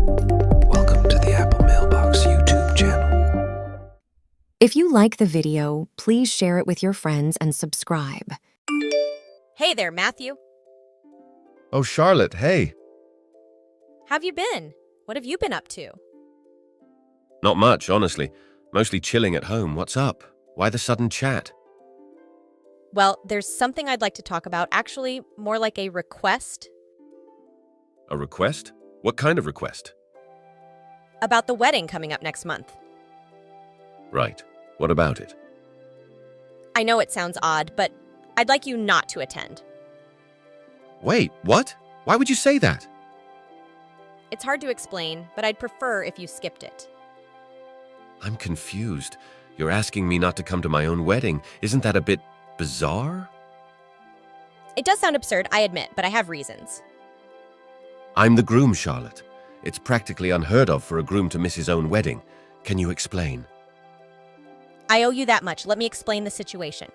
Welcome to the Apple Mailbox YouTube channel. If you like the video, please share it with your friends and subscribe. Hey there, Matthew. Oh, Charlotte, hey. How've you been? What have you been up to? Not much, honestly. Mostly chilling at home. What's up? Why the sudden chat? Well, there's something I'd like to talk about. Actually, more like a request. A request? What kind of request? About the wedding coming up next month. Right. What about it? I know it sounds odd, but I'd like you not to attend. Wait, what? Why would you say that? It's hard to explain, but I'd prefer if you skipped it. I'm confused. You're asking me not to come to my own wedding. Isn't that a bit bizarre? It does sound absurd, I admit, but I have reasons. I'm the groom, Charlotte. It's practically unheard of for a groom to miss his own wedding. Can you explain? I owe you that much. Let me explain the situation.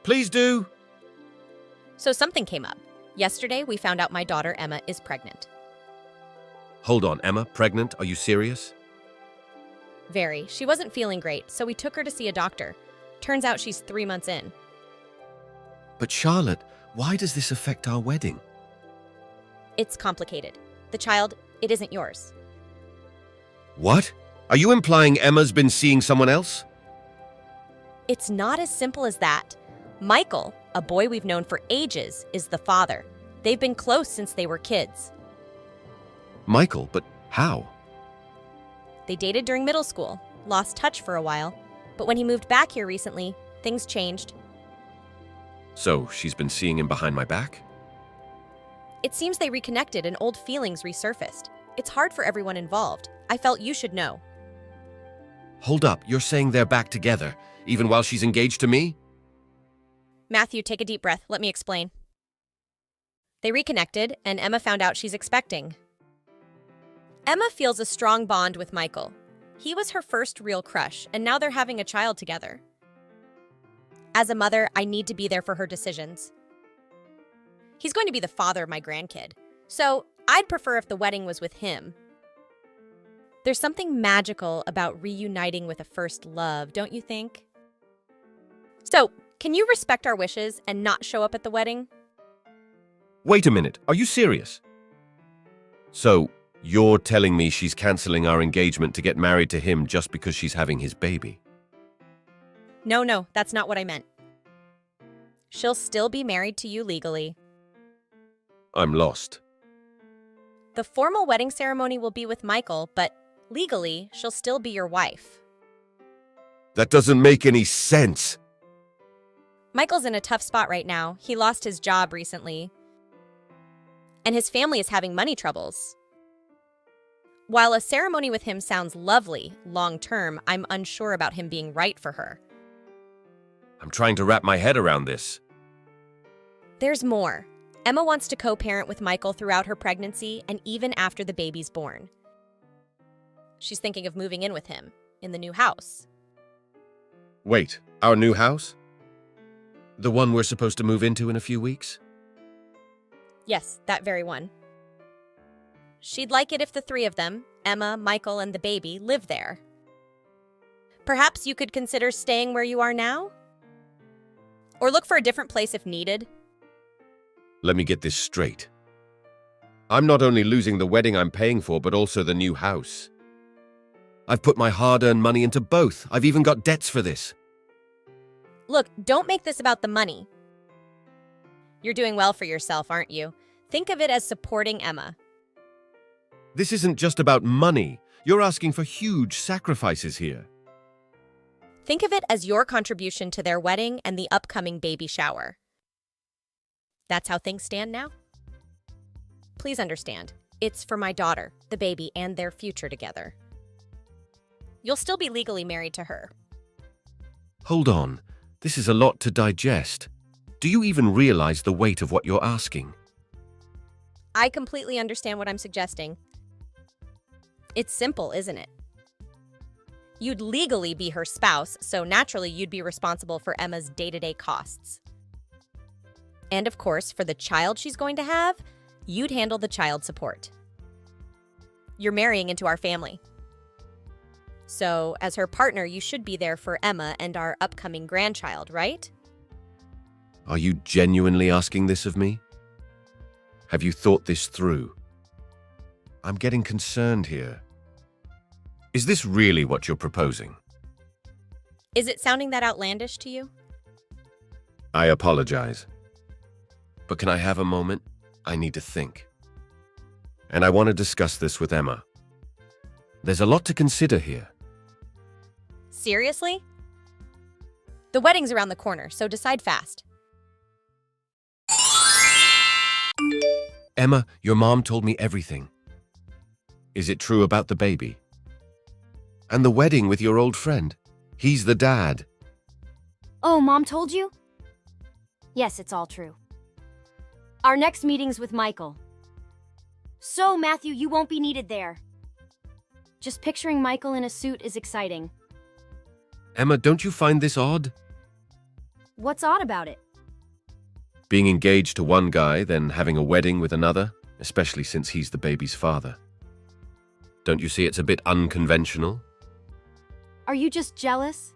Please do. So something came up. Yesterday, we found out my daughter, Emma, is pregnant. Hold on, Emma, pregnant? Are you serious? Very. She wasn't feeling great, so we took her to see a doctor. Turns out she's 3 months in. But Charlotte, why does this affect our wedding? It's complicated. The child, it isn't yours. What? Are you implying Emma's been seeing someone else? It's not as simple as that. Michael, a boy we've known for ages, is the father. They've been close since they were kids. Michael, but how? They dated during middle school, lost touch for a while, but when he moved back here recently, things changed. So she's been seeing him behind my back? It seems they reconnected and old feelings resurfaced. It's hard for everyone involved. I felt you should know. Hold up, you're saying they're back together, even while she's engaged to me? Matthew, take a deep breath. Let me explain. They reconnected, and Emma found out she's expecting. Emma feels a strong bond with Michael. He was her first real crush, and now they're having a child together. As a mother, I need to be there for her decisions. He's going to be the father of my grandkid, so I'd prefer if the wedding was with him. There's something magical about reuniting with a first love, don't you think? So, can you respect our wishes and not show up at the wedding? Wait a minute, are you serious? So, you're telling me she's canceling our engagement to get married to him just because she's having his baby? No, that's not what I meant. She'll still be married to you legally. I'm lost. The formal wedding ceremony will be with Michael, but legally, she'll still be your wife. That doesn't make any sense. Michael's in a tough spot right now. He lost his job recently, and his family is having money troubles. While a ceremony with him sounds lovely, long-term, I'm unsure about him being right for her. I'm trying to wrap my head around this. There's more. Emma wants to co-parent with Michael throughout her pregnancy and even after the baby's born. She's thinking of moving in with him, in the new house. Wait, our new house? The one we're supposed to move into in a few weeks? Yes, that very one. She'd like it if the three of them, Emma, Michael, and the baby, live there. Perhaps you could consider staying where you are now? Or look for a different place if needed. Let me get this straight. I'm not only losing the wedding I'm paying for, but also the new house. I've put my hard-earned money into both. I've even got debts for this. Look, don't make this about the money. You're doing well for yourself, aren't you? Think of it as supporting Emma. This isn't just about money. You're asking for huge sacrifices here. Think of it as your contribution to their wedding and the upcoming baby shower. That's how things stand now? Please understand, it's for my daughter, the baby, and their future together. You'll still be legally married to her. Hold on. This is a lot to digest. Do you even realize the weight of what you're asking? I completely understand what I'm suggesting. It's simple, isn't it? You'd legally be her spouse, so naturally you'd be responsible for Emma's day-to-day costs. And of course, for the child she's going to have, you'd handle the child support. You're marrying into our family. So, as her partner, you should be there for Emma and our upcoming grandchild, right? Are you genuinely asking this of me? Have you thought this through? I'm getting concerned here. Is this really what you're proposing? Is it sounding that outlandish to you? I apologize. But can I have a moment? I need to think. And I want to discuss this with Emma. There's a lot to consider here. Seriously? The wedding's around the corner, so decide fast. Emma, your mom told me everything. Is it true about the baby? And the wedding with your old friend? He's the dad. Oh, Mom told you? Yes, it's all true. Our next meeting's with Michael. So, Matthew, you won't be needed there. Just picturing Michael in a suit is exciting. Emma, don't you find this odd? What's odd about it? Being engaged to one guy, then having a wedding with another, especially since he's the baby's father. Don't you see it's a bit unconventional? Are you just jealous?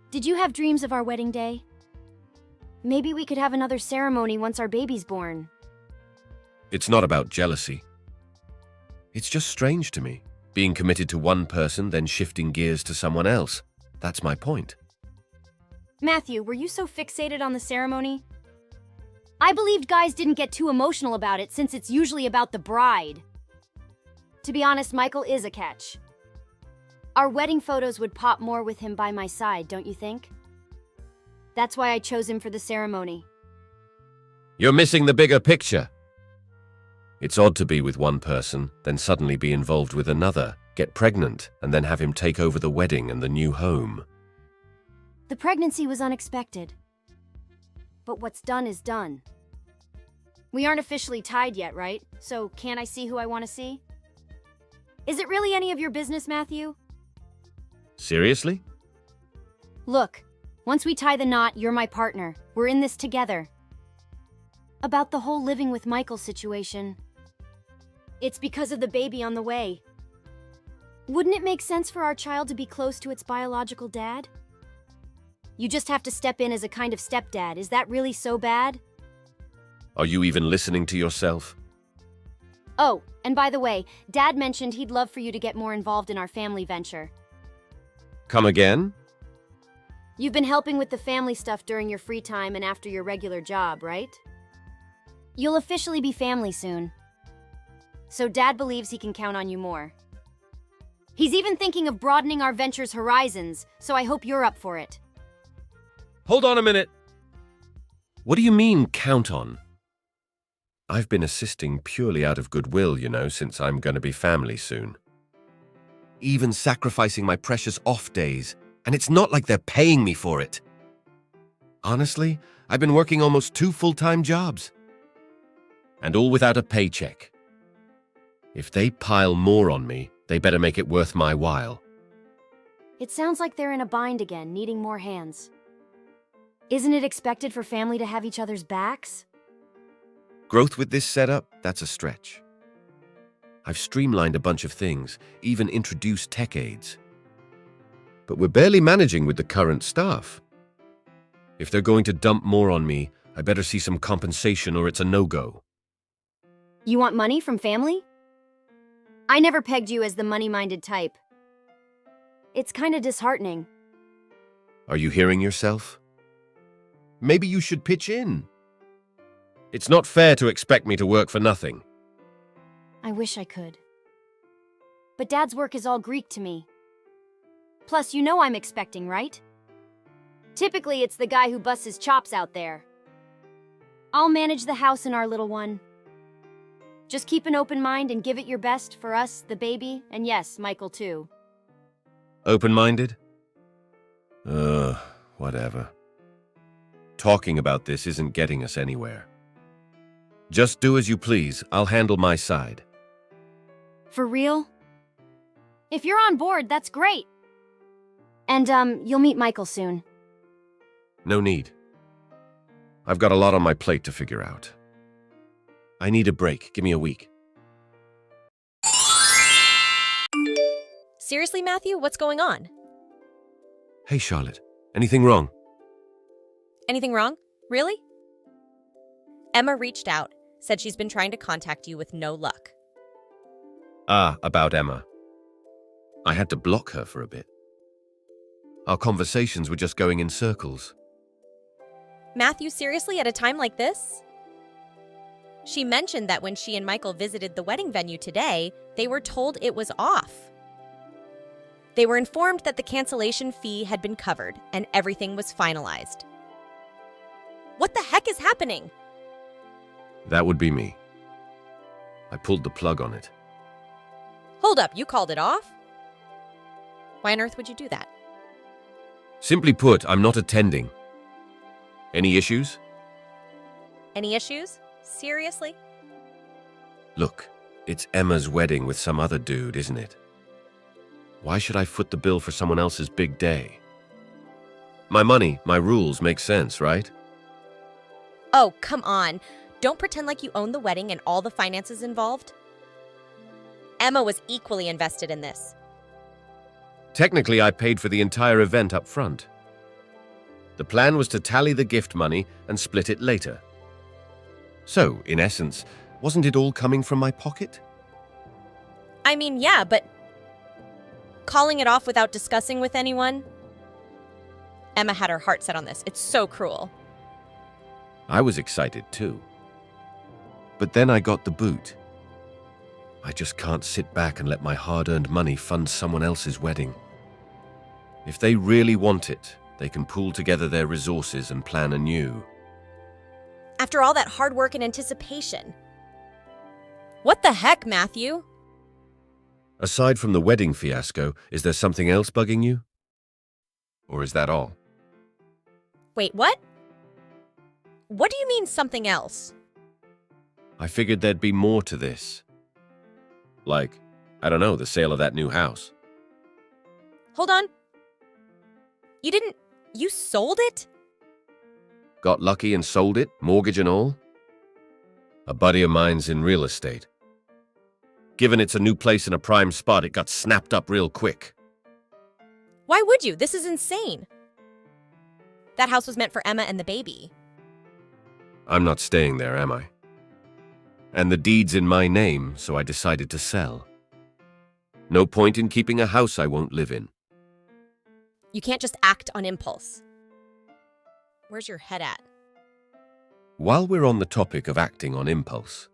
Did you have dreams of our wedding day? Maybe we could have another ceremony once our baby's born. It's not about jealousy. It's just strange to me, being committed to one person, then shifting gears to someone else. That's my point. Matthew, were you so fixated on the ceremony? I believed guys didn't get too emotional about it since it's usually about the bride. To be honest, Michael is a catch. Our wedding photos would pop more with him by my side, don't you think? That's why I chose him for the ceremony. You're missing the bigger picture. It's odd to be with one person, then suddenly be involved with another, get pregnant, and then have him take over the wedding and the new home. The pregnancy was unexpected. But what's done is done. We aren't officially tied yet, right? So can't I see who I want to see? Is it really any of your business, Matthew? Seriously? Look, once we tie the knot, you're my partner. We're in this together. About the whole living with Michael situation. It's because of the baby on the way. Wouldn't it make sense for our child to be close to its biological dad? You just have to step in as a kind of stepdad. Is that really so bad? Are you even listening to yourself? Oh, and by the way, Dad mentioned he'd love for you to get more involved in our family venture. Come again? You've been helping with the family stuff during your free time and after your regular job, right? You'll officially be family soon. So Dad believes he can count on you more. He's even thinking of broadening our venture's horizons, so I hope you're up for it. Hold on a minute. What do you mean, count on? I've been assisting purely out of goodwill, since I'm going to be family soon. Even sacrificing my precious off days, and it's not like they're paying me for it. Honestly, I've been working almost 2 full-time jobs. And all without a paycheck. If they pile more on me, they better make it worth my while. It sounds like they're in a bind again, needing more hands. Isn't it expected for family to have each other's backs? Growth with this setup, that's a stretch. I've streamlined a bunch of things, even introduced tech aids. But we're barely managing with the current staff. If they're going to dump more on me, I better see some compensation or it's a no-go. You want money from family? I never pegged you as the money-minded type. It's kind of disheartening. Are you hearing yourself? Maybe you should pitch in. It's not fair to expect me to work for nothing. I wish I could. But Dad's work is all Greek to me. Plus, you know I'm expecting, right? Typically, it's the guy who busts his chops out there. I'll manage the house and our little one. Just keep an open mind and give it your best for us, the baby, and yes, Michael too. Open-minded? Whatever. Talking about this isn't getting us anywhere. Just do as you please. I'll handle my side. For real? If you're on board, that's great. And, you'll meet Michael soon. No need. I've got a lot on my plate to figure out. I need a break. Give me a week. Seriously, Matthew? What's going on? Hey, Charlotte. Anything wrong? Anything wrong? Really? Emma reached out, said she's been trying to contact you with no luck. About Emma. I had to block her for a bit. Our conversations were just going in circles. Matthew, seriously, at a time like this? She mentioned that when she and Michael visited the wedding venue today, they were told it was off. They were informed that the cancellation fee had been covered and everything was finalized. What the heck is happening? That would be me. I pulled the plug on it. Hold up, you called it off? Why on earth would you do that? Simply put, I'm not attending. Any issues? Any issues? Seriously? Look, it's Emma's wedding with some other dude, isn't it? Why should I foot the bill for someone else's big day? My money, my rules make sense, right? Oh, come on. Don't pretend like you own the wedding and all the finances involved. Emma was equally invested in this. Technically, I paid for the entire event up front. The plan was to tally the gift money and split it later. So, in essence, wasn't it all coming from my pocket? I mean, yeah, but calling it off without discussing with anyone? Emma had her heart set on this. It's so cruel. I was excited too. But then I got the boot. I just can't sit back and let my hard-earned money fund someone else's wedding. If they really want it, they can pool together their resources and plan anew. After all that hard work and anticipation. What the heck, Matthew? Aside from the wedding fiasco, is there something else bugging you? Or is that all? Wait, what? What do you mean something else? I figured there'd be more to this. Like, I don't know, the sale of that new house. Hold on. You sold it? Got lucky and sold it, mortgage and all? A buddy of mine's in real estate. Given it's a new place in a prime spot, it got snapped up real quick. Why would you? This is insane. That house was meant for Emma and the baby. I'm not staying there, am I? And the deed's in my name, so I decided to sell. No point in keeping a house I won't live in. You can't just act on impulse. Where's your head at? While we're on the topic of acting on impulse,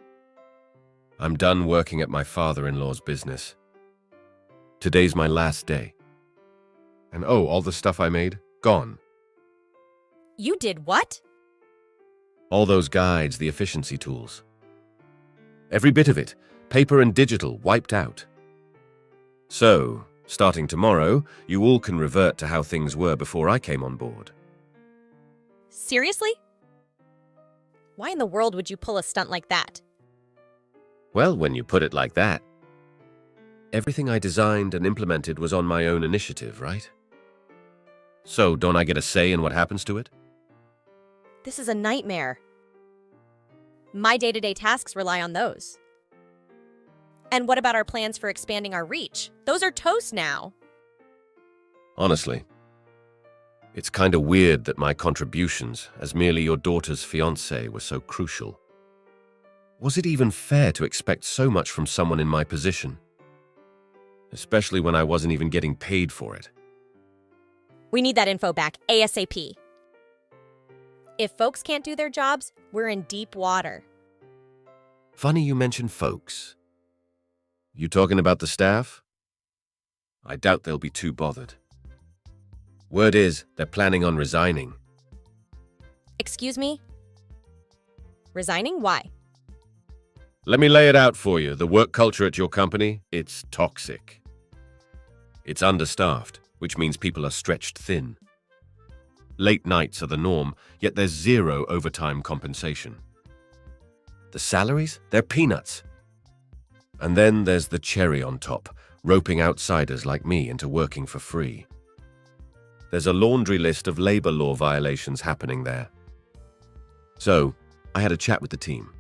I'm done working at my father-in-law's business. Today's my last day. And all the stuff I made, gone. You did what? All those guides, the efficiency tools. Every bit of it, paper and digital, wiped out. So, starting tomorrow, you all can revert to how things were before I came on board. Seriously? Why in the world would you pull a stunt like that? Well, when you put it like that, everything I designed and implemented was on my own initiative, right? So, don't I get a say in what happens to it? This is a nightmare. My day-to-day tasks rely on those. And what about our plans for expanding our reach? Those are toast now. Honestly, it's kind of weird that my contributions as merely your daughter's fiancé were so crucial. Was it even fair to expect so much from someone in my position? Especially when I wasn't even getting paid for it. We need that info back ASAP. If folks can't do their jobs, we're in deep water. Funny you mention folks. You talking about the staff? I doubt they'll be too bothered. Word is, they're planning on resigning. Excuse me? Resigning? Why? Let me lay it out for you. The work culture at your company, it's toxic. It's understaffed, which means people are stretched thin. Late nights are the norm, yet there's zero overtime compensation. The salaries? They're peanuts. And then there's the cherry on top, roping outsiders like me into working for free. There's a laundry list of labor law violations happening there. So, I had a chat with the team.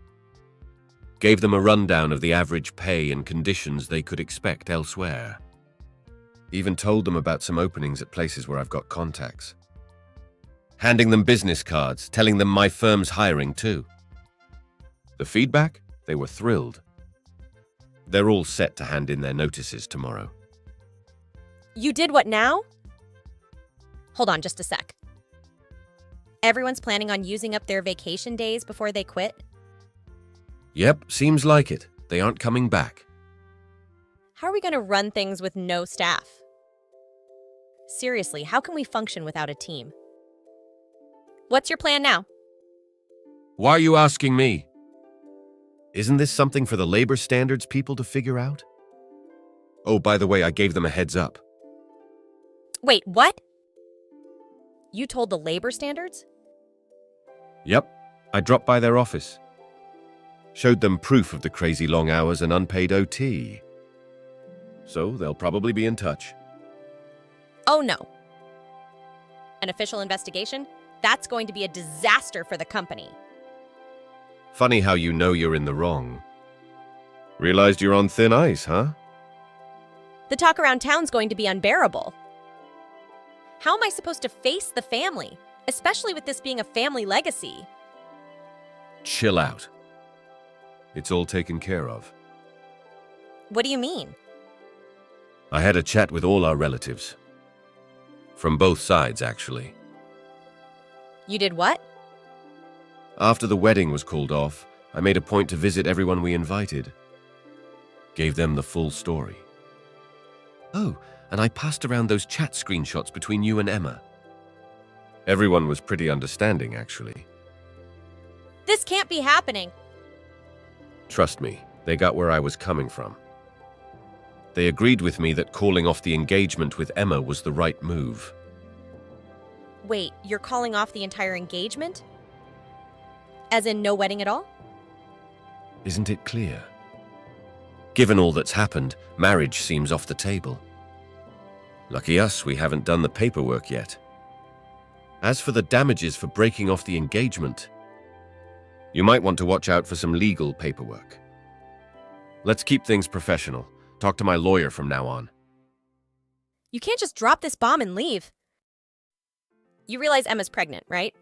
Gave them a rundown of the average pay and conditions they could expect elsewhere. Even told them about some openings at places where I've got contacts. Handing them business cards, telling them my firm's hiring too. The feedback? They were thrilled. They're all set to hand in their notices tomorrow. You did what now? Hold on just a sec. Everyone's planning on using up their vacation days before they quit? Yep, seems like it. They aren't coming back. How are we going to run things with no staff? Seriously, how can we function without a team? What's your plan now? Why are you asking me? Isn't this something for the labor standards people to figure out? Oh, by the way, I gave them a heads up. Wait, what? You told the labor standards? Yep, I dropped by their office. Showed them proof of the crazy long hours and unpaid OT. So they'll probably be in touch. Oh no. An official investigation? That's going to be a disaster for the company. Funny how you know you're in the wrong. Realized you're on thin ice, huh? The talk around town's going to be unbearable. How am I supposed to face the family, especially with this being a family legacy? Chill out. It's all taken care of. What do you mean? I had a chat with all our relatives. From both sides, actually. You did what? After the wedding was called off, I made a point to visit everyone we invited. Gave them the full story. Oh, and I passed around those chat screenshots between you and Emma. Everyone was pretty understanding, actually. This can't be happening. Trust me, they got where I was coming from. They agreed with me that calling off the engagement with Emma was the right move. Wait, you're calling off the entire engagement? As in no wedding at all? Isn't it clear? Given all that's happened, marriage seems off the table. Lucky us, we haven't done the paperwork yet. As for the damages for breaking off the engagement, you might want to watch out for some legal paperwork. Let's keep things professional. Talk to my lawyer from now on. You can't just drop this bomb and leave. You realize Emma's pregnant, right?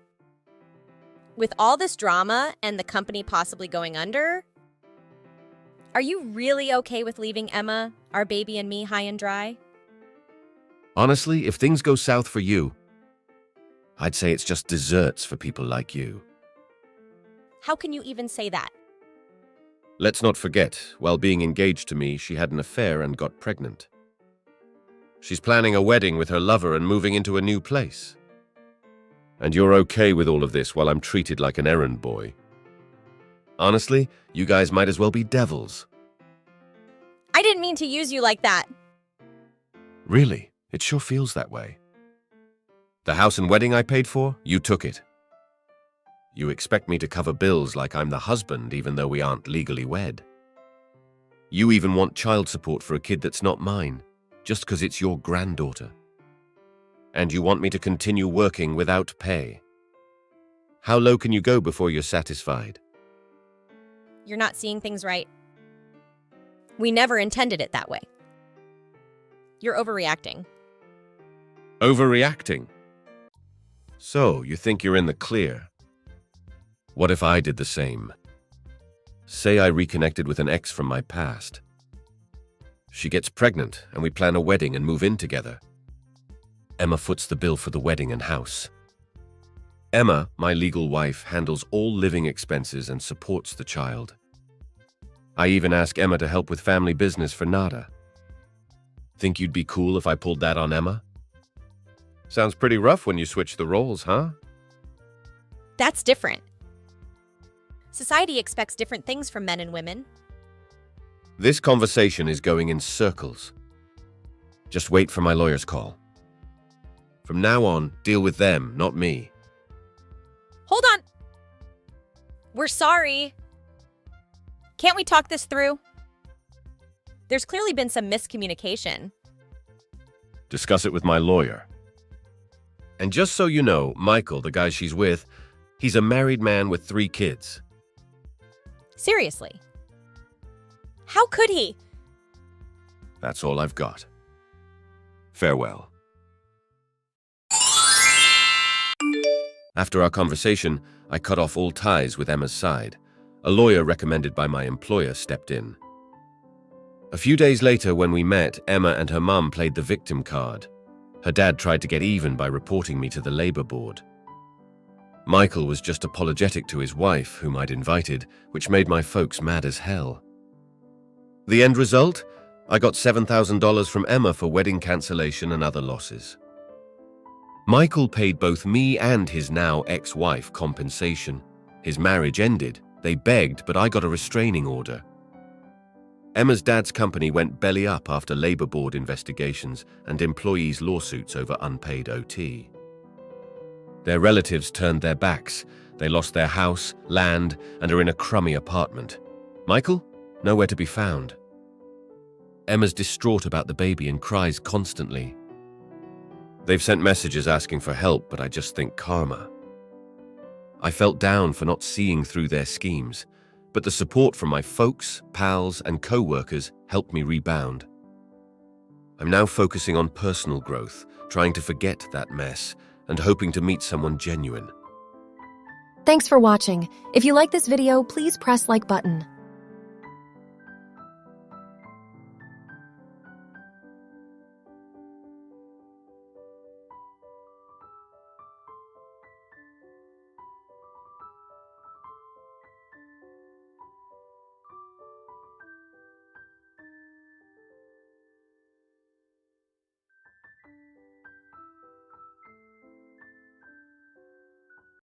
With all this drama and the company possibly going under, are you really okay with leaving Emma, our baby, and me high and dry? Honestly, if things go south for you, I'd say it's just desserts for people like you. How can you even say that? Let's not forget, while being engaged to me, she had an affair and got pregnant. She's planning a wedding with her lover and moving into a new place. And you're okay with all of this while I'm treated like an errand boy. Honestly, you guys might as well be devils. I didn't mean to use you like that. Really, it sure feels that way. The house and wedding I paid for, you took it. You expect me to cover bills like I'm the husband even though we aren't legally wed. You even want child support for a kid that's not mine, just because it's your granddaughter. And you want me to continue working without pay. How low can you go before you're satisfied? You're not seeing things right. We never intended it that way. You're overreacting. Overreacting? So, you think you're in the clear? What if I did the same? Say I reconnected with an ex from my past. She gets pregnant and we plan a wedding and move in together. Emma foots the bill for the wedding and house. Emma, my legal wife, handles all living expenses and supports the child. I even ask Emma to help with family business for Nada. Think you'd be cool if I pulled that on Emma? Sounds pretty rough when you switch the roles, huh? That's different. Society expects different things from men and women. This conversation is going in circles. Just wait for my lawyer's call. From now on, deal with them, not me. Hold on! We're sorry. Can't we talk this through? There's clearly been some miscommunication. Discuss it with my lawyer. And just so you know, Michael, the guy she's with, he's a married man with 3 kids. Seriously. How could he? That's all I've got. Farewell. After our conversation, I cut off all ties with Emma's side. A lawyer recommended by my employer stepped in. A few days later, when we met, Emma and her mum played the victim card. Her dad tried to get even by reporting me to the labor board. Michael was just apologetic to his wife, whom I'd invited, which made my folks mad as hell. The end result? I got $7,000 from Emma for wedding cancellation and other losses. Michael paid both me and his now ex-wife compensation. His marriage ended. They begged, but I got a restraining order. Emma's dad's company went belly up after labor board investigations and employees' lawsuits over unpaid OT. Their relatives turned their backs. They lost their house, land, and are in a crummy apartment. Michael? Nowhere to be found. Emma's distraught about the baby and cries constantly. They've sent messages asking for help, but I just think karma. I felt down for not seeing through their schemes, but the support from my folks, pals, and co-workers helped me rebound. I'm now focusing on personal growth, trying to forget that mess, and hoping to meet someone genuine. Thanks for watching. If you like this video, please press like button.